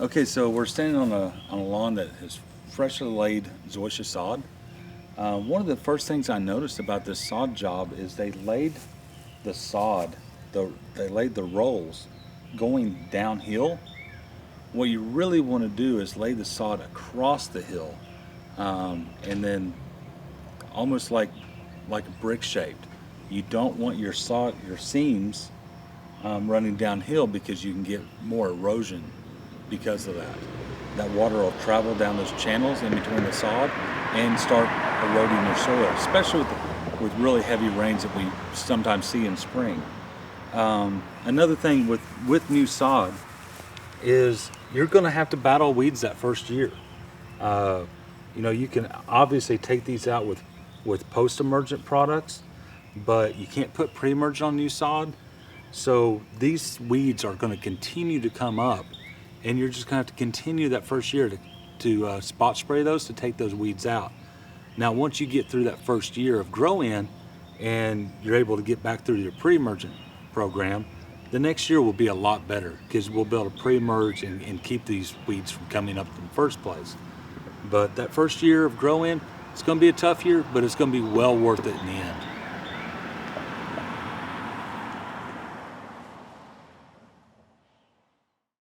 Okay, so we're standing on a lawn that has freshly laid zoysia sod. One of the first things I noticed about this sod job is they laid the sod, they laid the rolls going downhill. What you really want to do is lay the sod across the hill, and then almost like brick shaped. You don't want your sod, your seams running downhill because you can get more erosion because of that. That water will travel down those channels in between the sod and start eroding your soil, especially with really heavy rains that we sometimes see in spring. Another thing with new sod is you're going to have to battle weeds that first year. You can obviously take these out with post-emergent products, but you can't put pre-emergent on new sod. So these weeds are going to continue to come up, and you're just going to have to continue that first year to spot spray those to take those weeds out. Now, once you get through that first year of grow-in and you're able to get back through your pre-emergent program, the next year will be a lot better because we'll be able to pre-emerge and keep these weeds from coming up in the first place. But that first year of grow-in, it's going to be a tough year, but it's going to be well worth it in the end.